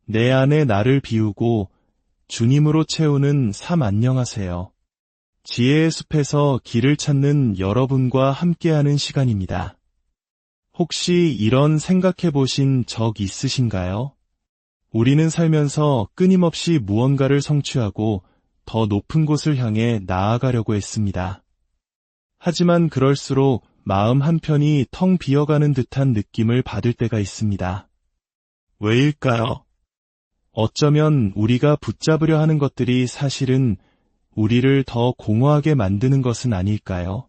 내 안에 나를 비우고 주님으로 채우는 삶 안녕하세요. 지혜의 숲에서 길을 찾는 여러분과 함께하는 시간입니다. 혹시 이런 생각해 보신 적 있으신가요? 우리는 살면서 끊임없이 무언가를 성취하고 더 높은 곳을 향해 나아가려고 했습니다. 하지만 그럴수록 마음 한편이 텅 비어가는 듯한 느낌을 받을 때가 있습니다. 왜일까요? 어쩌면 우리가 붙잡으려 하는 것들이 사실은 우리를 더 공허하게 만드는 것은 아닐까요?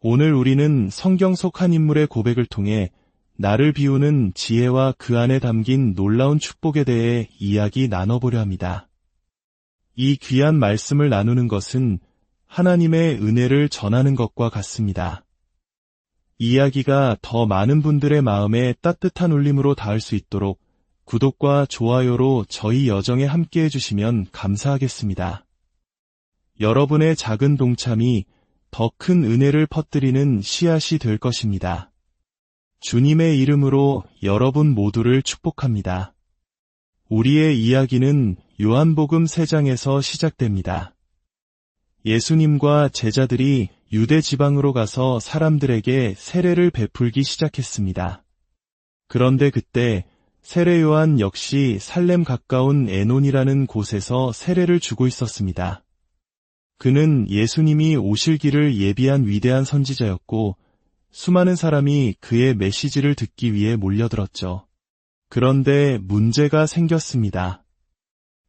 오늘 우리는 성경 속 한 인물의 고백을 통해 나를 비우는 지혜와 그 안에 담긴 놀라운 축복에 대해 이야기 나눠보려 합니다. 이 귀한 말씀을 나누는 것은 하나님의 은혜를 전하는 것과 같습니다. 이야기가 더 많은 분들의 마음에 따뜻한 울림으로 닿을 수 있도록 구독과 좋아요로 저희 여정에 함께해 주시면 감사하겠습니다. 여러분의 작은 동참이 더 큰 은혜를 퍼뜨리는 씨앗이 될 것입니다. 주님의 이름으로 여러분 모두를 축복합니다. 우리의 이야기는 요한복음 3장에서 시작됩니다. 예수님과 제자들이 유대 지방으로 가서 사람들에게 세례를 베풀기 시작했습니다. 그런데 그때 세례 요한 역시 살렘 가까운 에논이라는 곳에서 세례를 주고 있었습니다. 그는 예수님이 오실 길을 예비한 위대한 선지자였고 수많은 사람이 그의 메시지를 듣기 위해 몰려들었죠. 그런데 문제가 생겼습니다.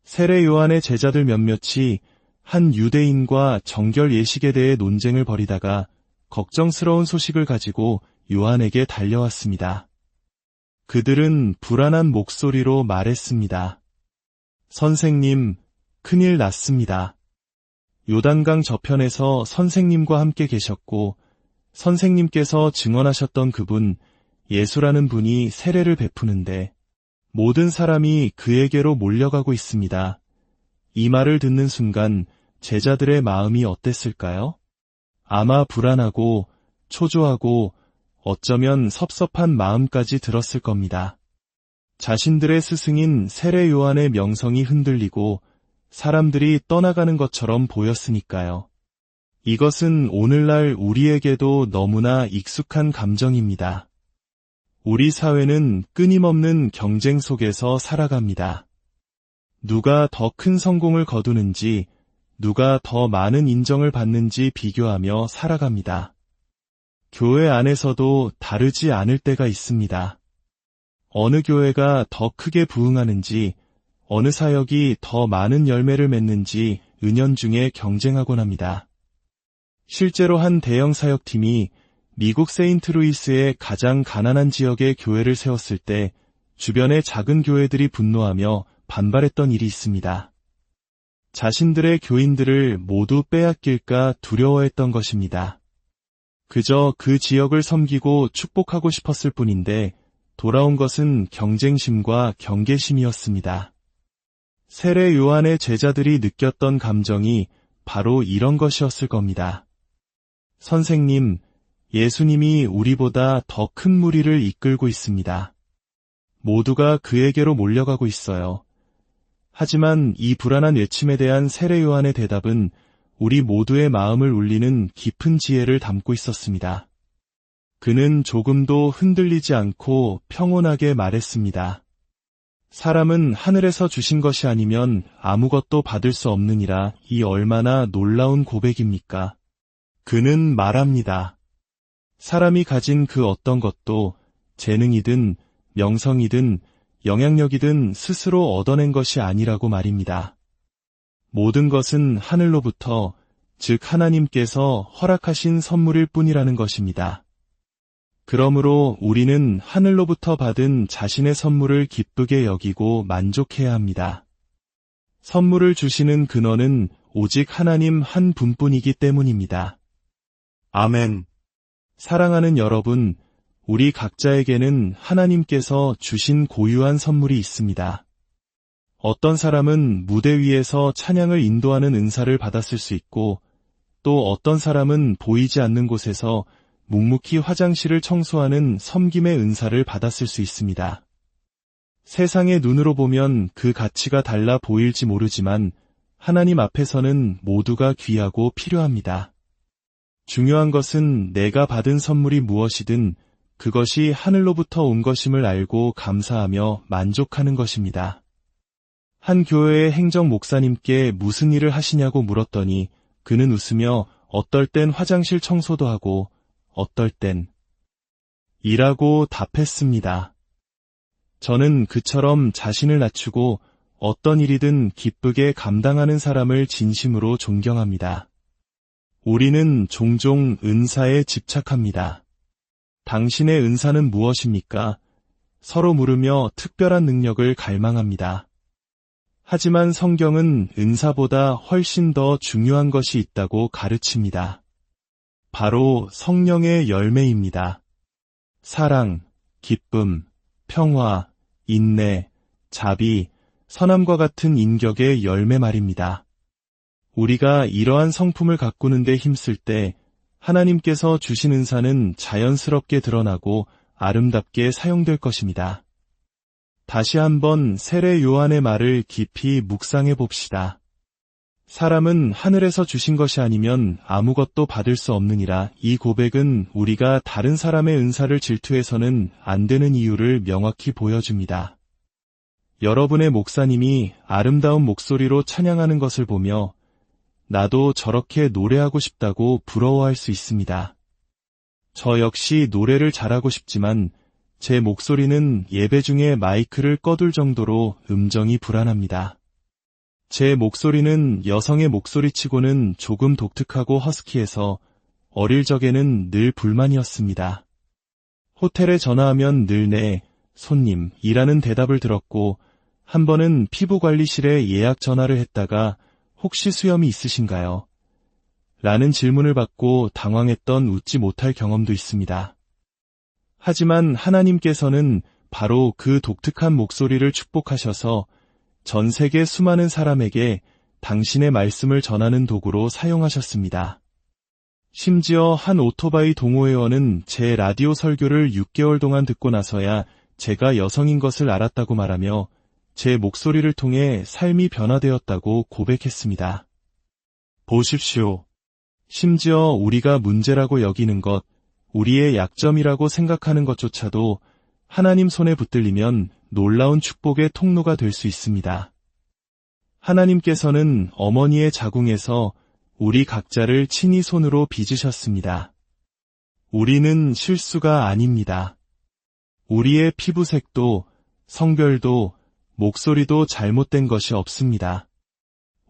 세례 요한의 제자들 몇몇이 한 유대인과 정결 예식에 대해 논쟁을 벌이다가 걱정스러운 소식을 가지고 요한에게 달려왔습니다. 그들은 불안한 목소리로 말했습니다. 선생님, 큰일 났습니다. 요단강 저편에서 선생님과 함께 계셨고 선생님께서 증언하셨던 그분, 예수라는 분이 세례를 베푸는데 모든 사람이 그에게로 몰려가고 있습니다. 이 말을 듣는 순간 제자들의 마음이 어땠을까요? 아마 불안하고 초조하고 어쩌면 섭섭한 마음까지 들었을 겁니다. 자신들의 스승인 세례 요한의 명성이 흔들리고 사람들이 떠나가는 것처럼 보였으니까요. 이것은 오늘날 우리에게도 너무나 익숙한 감정입니다. 우리 사회는 끊임없는 경쟁 속에서 살아갑니다. 누가 더 큰 성공을 거두는지, 누가 더 많은 인정을 받는지 비교하며 살아갑니다. 교회 안에서도 다르지 않을 때가 있습니다. 어느 교회가 더 크게 부흥하는지, 어느 사역이 더 많은 열매를 맺는지 은연중에 경쟁하곤 합니다. 실제로 한 대형 사역팀이 미국 세인트루이스의 가장 가난한 지역에 교회를 세웠을 때 주변의 작은 교회들이 분노하며 반발했던 일이 있습니다. 자신들의 교인들을 모두 빼앗길까 두려워했던 것입니다. 그저 그 지역을 섬기고 축복하고 싶었을 뿐인데 돌아온 것은 경쟁심과 경계심이었습니다. 세례 요한의 제자들이 느꼈던 감정이 바로 이런 것이었을 겁니다. 선생님, 예수님이 우리보다 더 큰 무리를 이끌고 있습니다. 모두가 그에게로 몰려가고 있어요. 하지만 이 불안한 외침에 대한 세례 요한의 대답은 우리 모두의 마음을 울리는 깊은 지혜를 담고 있었습니다. 그는 조금도 흔들리지 않고 평온하게 말했습니다. 사람은 하늘에서 주신 것이 아니면 아무것도 받을 수 없느니라. 이 얼마나 놀라운 고백입니까? 그는 말합니다. 사람이 가진 그 어떤 것도 재능이든 명성이든 영향력이든 스스로 얻어낸 것이 아니라고 말입니다. 모든 것은 하늘로부터, 즉 하나님께서 허락하신 선물일 뿐이라는 것입니다. 그러므로 우리는 하늘로부터 받은 자신의 선물을 기쁘게 여기고 만족해야 합니다. 선물을 주시는 근원은 오직 하나님 한 분뿐이기 때문입니다. 아멘. 사랑하는 여러분, 우리 각자에게는 하나님께서 주신 고유한 선물이 있습니다. 어떤 사람은 무대 위에서 찬양을 인도하는 은사를 받았을 수 있고, 또 어떤 사람은 보이지 않는 곳에서 묵묵히 화장실을 청소하는 섬김의 은사를 받았을 수 있습니다. 세상의 눈으로 보면 그 가치가 달라 보일지 모르지만 하나님 앞에서는 모두가 귀하고 필요합니다. 중요한 것은 내가 받은 선물이 무엇이든 그것이 하늘로부터 온 것임을 알고 감사하며 만족하는 것입니다. 한 교회의 행정 목사님께 무슨 일을 하시냐고 물었더니 그는 웃으며 어떨 땐 화장실 청소도 하고 어떨 땐 일하고 답했습니다. 저는 그처럼 자신을 낮추고 어떤 일이든 기쁘게 감당하는 사람을 진심으로 존경합니다. 우리는 종종 은사에 집착합니다. 당신의 은사는 무엇입니까? 서로 물으며 특별한 능력을 갈망합니다. 하지만 성경은 은사보다 훨씬 더 중요한 것이 있다고 가르칩니다. 바로 성령의 열매입니다. 사랑, 기쁨, 평화, 인내, 자비, 선함과 같은 인격의 열매 말입니다. 우리가 이러한 성품을 가꾸는데 힘쓸 때 하나님께서 주신 은사는 자연스럽게 드러나고 아름답게 사용될 것입니다. 다시 한번 세례 요한의 말을 깊이 묵상해 봅시다. 사람은 하늘에서 주신 것이 아니면 아무것도 받을 수 없느니라. 이 고백은 우리가 다른 사람의 은사를 질투해서는 안 되는 이유를 명확히 보여줍니다. 여러분의 목사님이 아름다운 목소리로 찬양하는 것을 보며 나도 저렇게 노래하고 싶다고 부러워할 수 있습니다. 저 역시 노래를 잘하고 싶지만 제 목소리는 예배 중에 마이크를 꺼둘 정도로 음정이 불안합니다. 제 목소리는 여성의 목소리치고는 조금 독특하고 허스키해서 어릴 적에는 늘 불만이었습니다. 호텔에 전화하면 늘 네, 손님이라는 대답을 들었고 한 번은 피부관리실에 예약 전화를 했다가 혹시 수염이 있으신가요? 라는 질문을 받고 당황했던 웃지 못할 경험도 있습니다. 하지만 하나님께서는 바로 그 독특한 목소리를 축복하셔서 전 세계 수많은 사람에게 당신의 말씀을 전하는 도구로 사용하셨습니다. 심지어 한 오토바이 동호회원은 제 라디오 설교를 6개월 동안 듣고 나서야 제가 여성인 것을 알았다고 말하며 제 목소리를 통해 삶이 변화되었다고 고백했습니다. 보십시오. 심지어 우리가 문제라고 여기는 것, 우리의 약점이라고 생각하는 것조차도 하나님 손에 붙들리면 놀라운 축복의 통로가 될 수 있습니다. 하나님께서는 어머니의 자궁에서 우리 각자를 친히 손으로 빚으셨습니다. 우리는 실수가 아닙니다. 우리의 피부색도, 성별도, 목소리도 잘못된 것이 없습니다.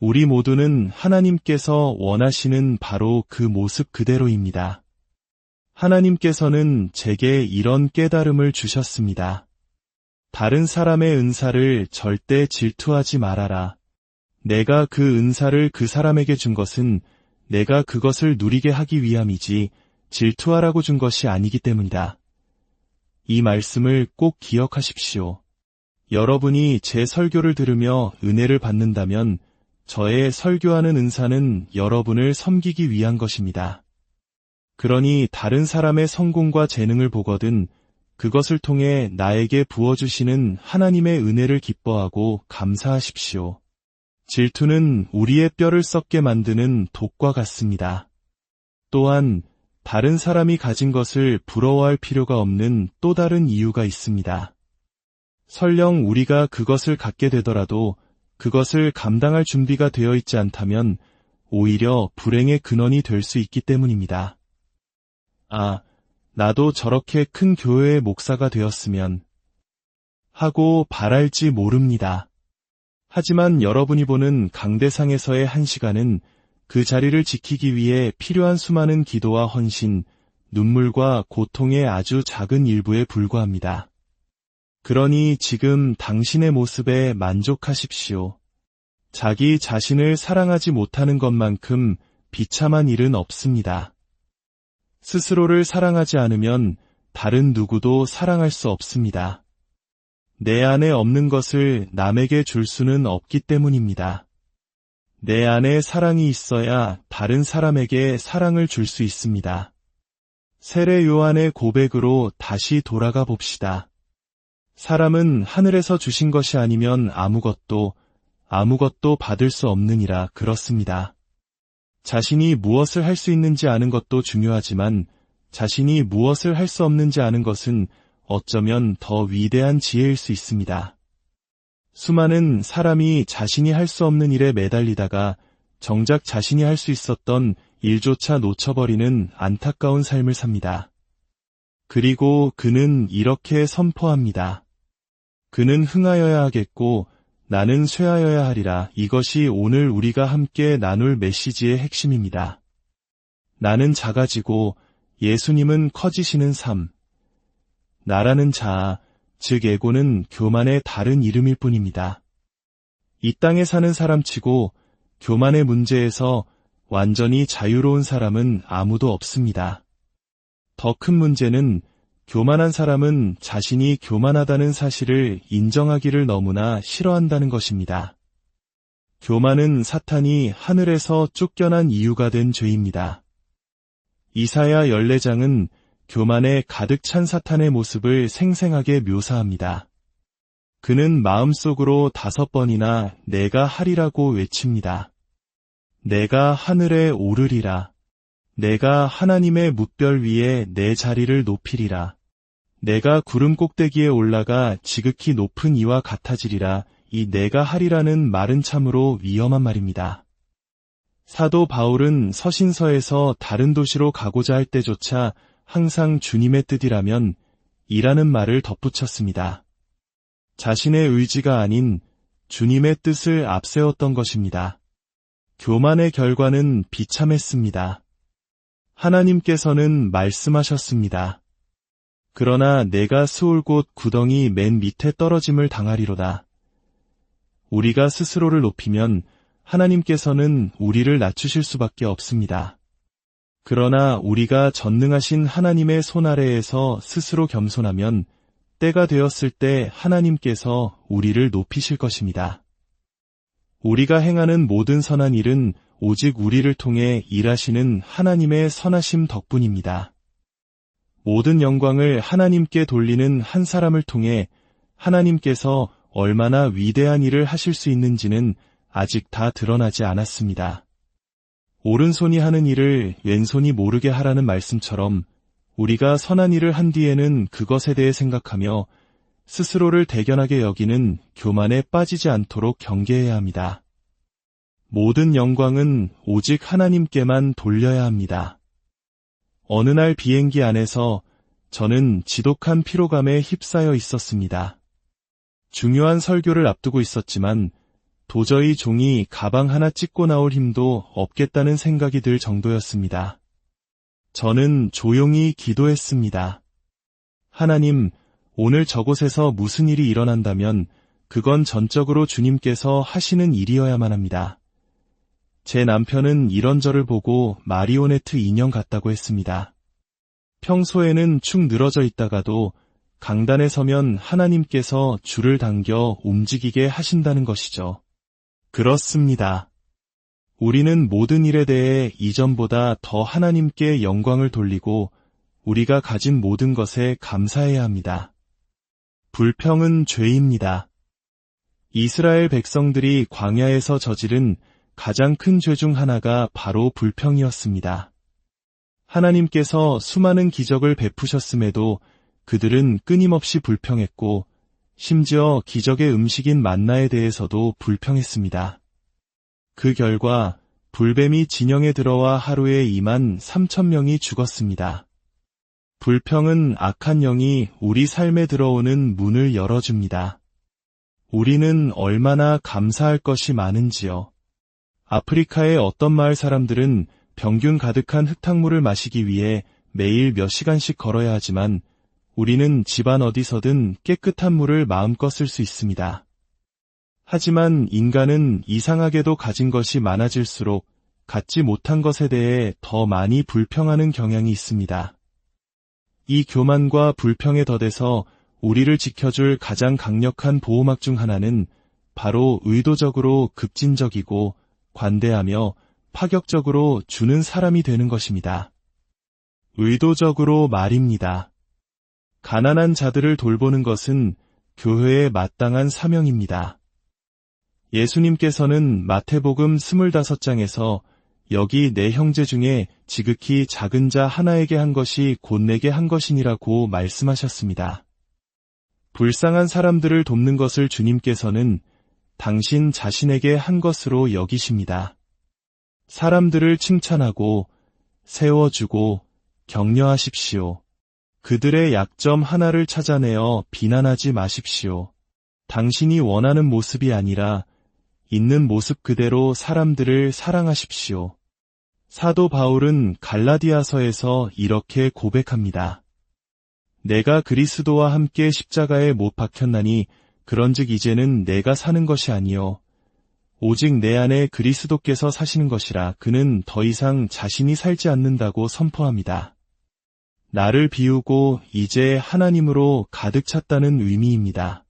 우리 모두는 하나님께서 원하시는 바로 그 모습 그대로입니다. 하나님께서는 제게 이런 깨달음을 주셨습니다. 다른 사람의 은사를 절대 질투하지 말아라. 내가 그 은사를 그 사람에게 준 것은 내가 그것을 누리게 하기 위함이지 질투하라고 준 것이 아니기 때문이다. 이 말씀을 꼭 기억하십시오. 여러분이 제 설교를 들으며 은혜를 받는다면 저의 설교하는 은사는 여러분을 섬기기 위한 것입니다. 그러니 다른 사람의 성공과 재능을 보거든 그것을 통해 나에게 부어주시는 하나님의 은혜를 기뻐하고 감사하십시오. 질투는 우리의 뼈를 썩게 만드는 독과 같습니다. 또한 다른 사람이 가진 것을 부러워할 필요가 없는 또 다른 이유가 있습니다. 설령 우리가 그것을 갖게 되더라도 그것을 감당할 준비가 되어 있지 않다면 오히려 불행의 근원이 될 수 있기 때문입니다. 아, 나도 저렇게 큰 교회의 목사가 되었으면 하고 바랄지 모릅니다. 하지만 여러분이 보는 강대상에서의 한 시간은 그 자리를 지키기 위해 필요한 수많은 기도와 헌신, 눈물과 고통의 아주 작은 일부에 불과합니다. 그러니 지금 당신의 모습에 만족하십시오. 자기 자신을 사랑하지 못하는 것만큼 비참한 일은 없습니다. 스스로를 사랑하지 않으면 다른 누구도 사랑할 수 없습니다. 내 안에 없는 것을 남에게 줄 수는 없기 때문입니다. 내 안에 사랑이 있어야 다른 사람에게 사랑을 줄 수 있습니다. 세례 요한의 고백으로 다시 돌아가 봅시다. 사람은 하늘에서 주신 것이 아니면 아무것도 받을 수 없느니라 그렇습니다. 자신이 무엇을 할 수 있는지 아는 것도 중요하지만 자신이 무엇을 할 수 없는지 아는 것은 어쩌면 더 위대한 지혜일 수 있습니다. 수많은 사람이 자신이 할 수 없는 일에 매달리다가 정작 자신이 할 수 있었던 일조차 놓쳐버리는 안타까운 삶을 삽니다. 그리고 그는 이렇게 선포합니다. 그는 흥하여야 하겠고 나는 쇠하여야 하리라. 이것이 오늘 우리가 함께 나눌 메시지의 핵심입니다. 나는 작아지고 예수님은 커지시는 삶. 나라는 자아, 즉 에고는 교만의 다른 이름일 뿐입니다. 이 땅에 사는 사람치고 교만의 문제에서 완전히 자유로운 사람은 아무도 없습니다. 더 큰 문제는 교만한 사람은 자신이 교만하다는 사실을 인정하기를 너무나 싫어한다는 것입니다. 교만은 사탄이 하늘에서 쫓겨난 이유가 된 죄입니다. 이사야 14장은 교만에 가득 찬 사탄의 모습을 생생하게 묘사합니다. 그는 마음속으로 5번이나 내가 하리라고 외칩니다. 내가 하늘에 오르리라. 내가 하나님의 뭇별 위에 내 자리를 높이리라. 내가 구름 꼭대기에 올라가 지극히 높은 이와 같아지리라. 이 내가 하리라는 말은 참으로 위험한 말입니다. 사도 바울은 서신서에서 다른 도시로 가고자 할 때조차 항상 주님의 뜻이라면 이라는 말을 덧붙였습니다. 자신의 의지가 아닌 주님의 뜻을 앞세웠던 것입니다. 교만의 결과는 비참했습니다. 하나님께서는 말씀하셨습니다. 그러나 내가 수울 곳 구덩이 맨 밑에 떨어짐을 당하리로다. 우리가 스스로를 높이면 하나님께서는 우리를 낮추실 수밖에 없습니다. 그러나 우리가 전능하신 하나님의 손 아래에서 스스로 겸손하면 때가 되었을 때 하나님께서 우리를 높이실 것입니다. 우리가 행하는 모든 선한 일은 오직 우리를 통해 일하시는 하나님의 선하심 덕분입니다. 모든 영광을 하나님께 돌리는 한 사람을 통해 하나님께서 얼마나 위대한 일을 하실 수 있는지는 아직 다 드러나지 않았습니다. 오른손이 하는 일을 왼손이 모르게 하라는 말씀처럼 우리가 선한 일을 한 뒤에는 그것에 대해 생각하며 스스로를 대견하게 여기는 교만에 빠지지 않도록 경계해야 합니다. 모든 영광은 오직 하나님께만 돌려야 합니다. 어느 날 비행기 안에서 저는 지독한 피로감에 휩싸여 있었습니다. 중요한 설교를 앞두고 있었지만 도저히 종이 가방 하나 찍고 나올 힘도 없겠다는 생각이 들 정도였습니다. 저는 조용히 기도했습니다. 하나님, 오늘 저곳에서 무슨 일이 일어난다면 그건 전적으로 주님께서 하시는 일이어야만 합니다. 제 남편은 이런 저를 보고 마리오네트 인형 같다고 했습니다. 평소에는 축 늘어져 있다가도 강단에 서면 하나님께서 줄을 당겨 움직이게 하신다는 것이죠. 그렇습니다. 우리는 모든 일에 대해 이전보다 더 하나님께 영광을 돌리고 우리가 가진 모든 것에 감사해야 합니다. 불평은 죄입니다. 이스라엘 백성들이 광야에서 저지른 가장 큰 죄 중 하나가 바로 불평이었습니다. 하나님께서 수많은 기적을 베푸셨음에도 그들은 끊임없이 불평했고 심지어 기적의 음식인 만나에 대해서도 불평했습니다. 그 결과 불뱀이 진영에 들어와 하루에 2만 3천 명이 죽었습니다. 불평은 악한 영이 우리 삶에 들어오는 문을 열어줍니다. 우리는 얼마나 감사할 것이 많은지요. 아프리카의 어떤 마을 사람들은 병균 가득한 흙탕물을 마시기 위해 매일 몇 시간씩 걸어야 하지만 우리는 집안 어디서든 깨끗한 물을 마음껏 쓸 수 있습니다. 하지만 인간은 이상하게도 가진 것이 많아질수록 갖지 못한 것에 대해 더 많이 불평하는 경향이 있습니다. 이 교만과 불평에 더돼서 우리를 지켜줄 가장 강력한 보호막 중 하나는 바로 의도적으로 급진적이고 관대하며 파격적으로 주는 사람이 되는 것입니다. 의도적으로 말입니다. 가난한 자들을 돌보는 것은 교회의 마땅한 사명입니다. 예수님께서는 마태복음 25장에서 여기 내 형제 중에 지극히 작은 자 하나에게 한 것이 곧 내게 한 것이니라고 말씀하셨습니다. 불쌍한 사람들을 돕는 것을 주님께서는 당신 자신에게 한 것으로 여기십니다. 사람들을 칭찬하고 세워주고 격려하십시오. 그들의 약점 하나를 찾아내어 비난하지 마십시오. 당신이 원하는 모습이 아니라 있는 모습 그대로 사람들을 사랑하십시오. 사도 바울은 갈라디아서에서 이렇게 고백합니다. 내가 그리스도와 함께 십자가에 못 박혔나니 그런즉 이제는 내가 사는 것이 아니요 오직 내 안에 그리스도께서 사시는 것이라. 그는 더 이상 자신이 살지 않는다고 선포합니다. 나를 비우고 이제 하나님으로 가득 찼다는 의미입니다.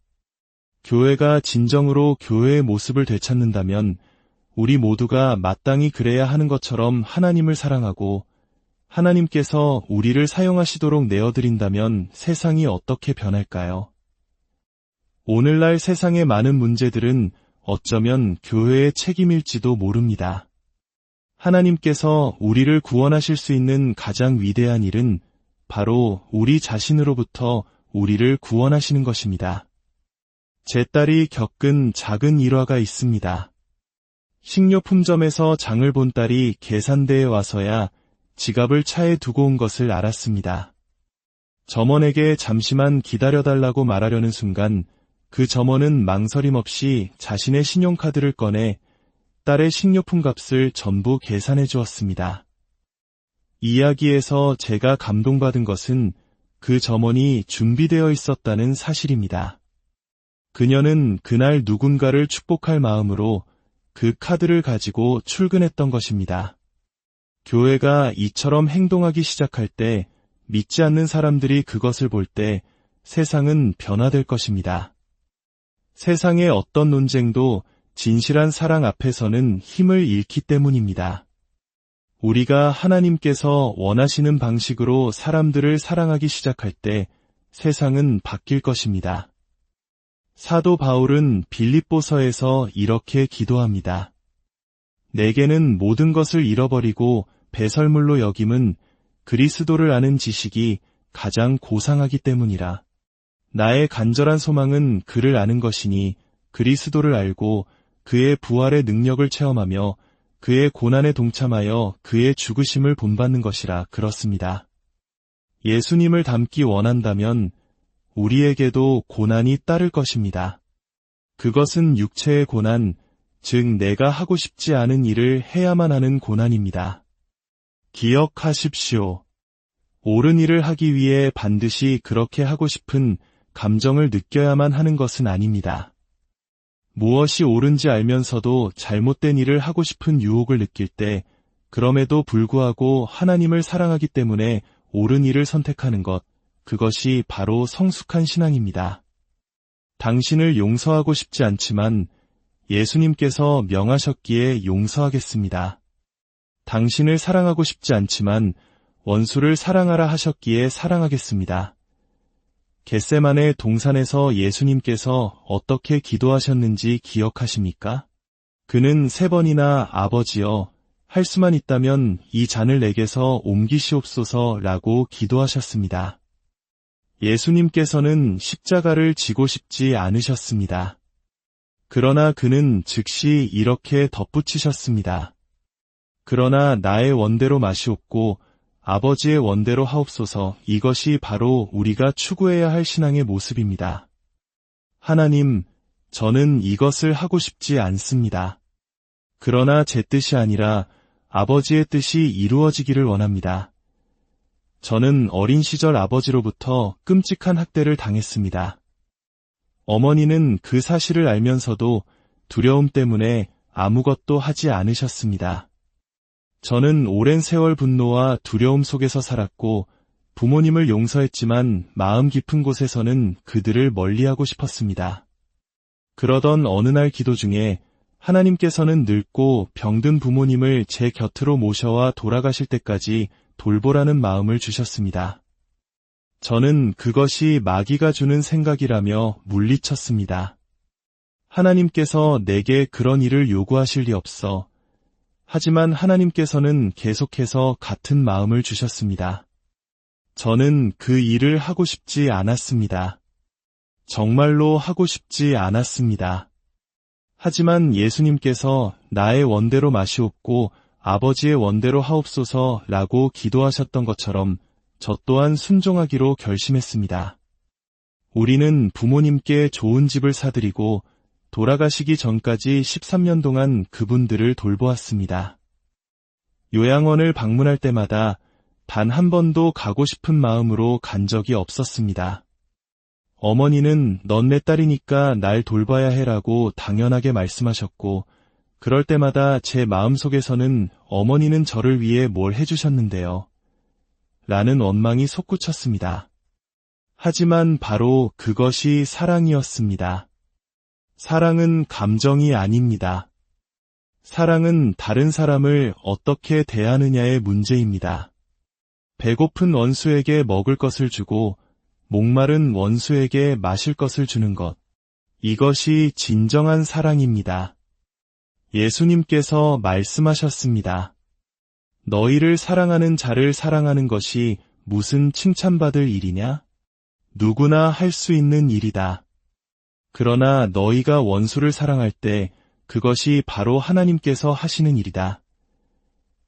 교회가 진정으로 교회의 모습을 되찾는다면 우리 모두가 마땅히 그래야 하는 것처럼 하나님을 사랑하고 하나님께서 우리를 사용하시도록 내어드린다면 세상이 어떻게 변할까요? 오늘날 세상의 많은 문제들은 어쩌면 교회의 책임일지도 모릅니다. 하나님께서 우리를 구원하실 수 있는 가장 위대한 일은 바로 우리 자신으로부터 우리를 구원하시는 것입니다. 제 딸이 겪은 작은 일화가 있습니다. 식료품점에서 장을 본 딸이 계산대에 와서야 지갑을 차에 두고 온 것을 알았습니다. 점원에게 잠시만 기다려달라고 말하려는 순간 그 점원은 망설임 없이 자신의 신용카드를 꺼내 딸의 식료품 값을 전부 계산해 주었습니다. 이야기에서 제가 감동받은 것은 그 점원이 준비되어 있었다는 사실입니다. 그녀는 그날 누군가를 축복할 마음으로 그 카드를 가지고 출근했던 것입니다. 교회가 이처럼 행동하기 시작할 때 믿지 않는 사람들이 그것을 볼 때 세상은 변화될 것입니다. 세상의 어떤 논쟁도 진실한 사랑 앞에서는 힘을 잃기 때문입니다. 우리가 하나님께서 원하시는 방식으로 사람들을 사랑하기 시작할 때 세상은 바뀔 것입니다. 사도 바울은 빌립보서에서 이렇게 기도합니다. 내게는 모든 것을 잃어버리고 배설물로 여김은 그리스도를 아는 지식이 가장 고상하기 때문이라. 나의 간절한 소망은 그를 아는 것이니 그리스도를 알고 그의 부활의 능력을 체험하며 그의 고난에 동참하여 그의 죽으심을 본받는 것이라. 그렇습니다. 예수님을 닮기 원한다면 우리에게도 고난이 따를 것입니다. 그것은 육체의 고난, 즉 내가 하고 싶지 않은 일을 해야만 하는 고난입니다. 기억하십시오. 옳은 일을 하기 위해 반드시 그렇게 하고 싶은 감정을 느껴야만 하는 것은 아닙니다. 무엇이 옳은지 알면서도 잘못된 일을 하고 싶은 유혹을 느낄 때 그럼에도 불구하고 하나님을 사랑하기 때문에 옳은 일을 선택하는 것, 그것이 바로 성숙한 신앙입니다. 당신을 용서하고 싶지 않지만 예수님께서 명하셨기에 용서하겠습니다. 당신을 사랑하고 싶지 않지만 원수를 사랑하라 하셨기에 사랑하겠습니다. 겟세마네 동산에서 예수님께서 어떻게 기도하셨는지 기억하십니까? 그는 3번이나 아버지여, 할 수만 있다면 이 잔을 내게서 옮기시옵소서 라고 기도하셨습니다. 예수님께서는 십자가를 지고 싶지 않으셨습니다. 그러나 그는 즉시 이렇게 덧붙이셨습니다. 그러나 나의 원대로 마시옵고 아버지의 원대로 하옵소서. 이것이 바로 우리가 추구해야 할 신앙의 모습입니다. 하나님, 저는 이것을 하고 싶지 않습니다. 그러나 제 뜻이 아니라 아버지의 뜻이 이루어지기를 원합니다. 저는 어린 시절 아버지로부터 끔찍한 학대를 당했습니다. 어머니는 그 사실을 알면서도 두려움 때문에 아무것도 하지 않으셨습니다. 저는 오랜 세월 분노와 두려움 속에서 살았고 부모님을 용서했지만 마음 깊은 곳에서는 그들을 멀리하고 싶었습니다. 그러던 어느 날 기도 중에 하나님께서는 늙고 병든 부모님을 제 곁으로 모셔와 돌아가실 때까지 돌보라는 마음을 주셨습니다. 저는 그것이 마귀가 주는 생각이라며 물리쳤습니다. 하나님께서 내게 그런 일을 요구하실 리 없어. 하지만 하나님께서는 계속해서 같은 마음을 주셨습니다. 저는 그 일을 하고 싶지 않았습니다. 정말로 하고 싶지 않았습니다. 하지만 예수님께서 나의 원대로 마시옵고 아버지의 원대로 하옵소서라고 기도하셨던 것처럼 저 또한 순종하기로 결심했습니다. 우리는 부모님께 좋은 집을 사드리고 돌아가시기 전까지 13년 동안 그분들을 돌보았습니다. 요양원을 방문할 때마다 단 한 번도 가고 싶은 마음으로 간 적이 없었습니다. 어머니는 넌 내 딸이니까 날 돌봐야 해라고 당연하게 말씀하셨고, 그럴 때마다 제 마음속에서는 어머니는 저를 위해 뭘 해주셨는데요. 라는 원망이 솟구쳤습니다. 하지만 바로 그것이 사랑이었습니다. 사랑은 감정이 아닙니다. 사랑은 다른 사람을 어떻게 대하느냐의 문제입니다. 배고픈 원수에게 먹을 것을 주고 목마른 원수에게 마실 것을 주는 것. 이것이 진정한 사랑입니다. 예수님께서 말씀하셨습니다. 너희를 사랑하는 자를 사랑하는 것이 무슨 칭찬받을 일이냐? 누구나 할 수 있는 일이다. 그러나 너희가 원수를 사랑할 때 그것이 바로 하나님께서 하시는 일이다.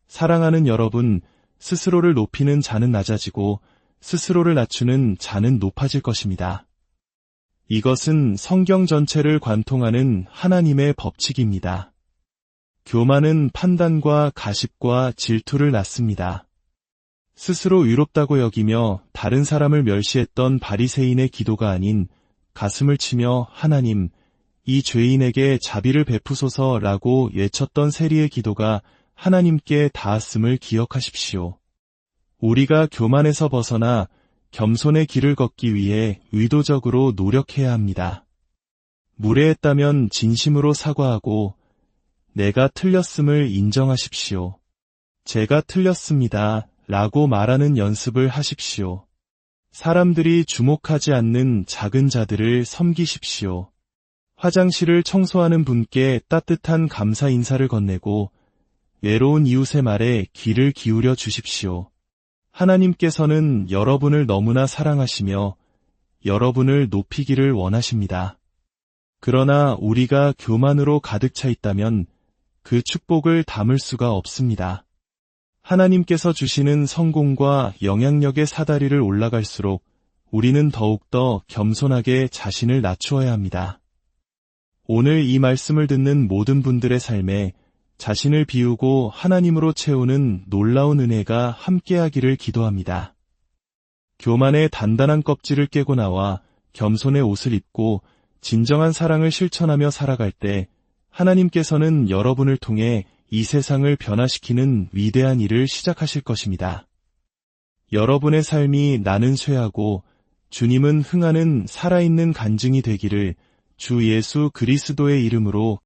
사랑하는 여러분, 스스로를 높이는 자는 낮아지고 스스로를 낮추는 자는 높아질 것입니다. 이것은 성경 전체를 관통하는 하나님의 법칙입니다. 교만은 판단과 가십과 질투를 낳습니다. 스스로 의롭다고 여기며 다른 사람을 멸시했던 바리새인의 기도가 아닌 가슴을 치며 하나님, 이 죄인에게 자비를 베푸소서라고 외쳤던 세리의 기도가 하나님께 닿았음을 기억하십시오. 우리가 교만에서 벗어나 겸손의 길을 걷기 위해 의도적으로 노력해야 합니다. 무례했다면 진심으로 사과하고 내가 틀렸음을 인정하십시오. 제가 틀렸습니다. 라고 말하는 연습을 하십시오. 사람들이 주목하지 않는 작은 자들을 섬기십시오. 화장실을 청소하는 분께 따뜻한 감사 인사를 건네고 외로운 이웃의 말에 귀를 기울여 주십시오. 하나님께서는 여러분을 너무나 사랑하시며 여러분을 높이기를 원하십니다. 그러나 우리가 교만으로 가득 차 있다면 그 축복을 담을 수가 없습니다. 하나님께서 주시는 성공과 영향력의 사다리를 올라갈수록 우리는 더욱더 겸손하게 자신을 낮추어야 합니다. 오늘 이 말씀을 듣는 모든 분들의 삶에 자신을 비우고 하나님으로 채우는 놀라운 은혜가 함께하기를 기도합니다. 교만의 단단한 껍질을 깨고 나와 겸손의 옷을 입고 진정한 사랑을 실천하며 살아갈 때 하나님께서는 여러분을 통해 이 세상을 변화시키는 위대한 일을 시작하실 것입니다. 여러분의 삶이 나는 쇠하고 주님은 흥하는 살아있는 간증이 되기를 주 예수 그리스도의 이름으로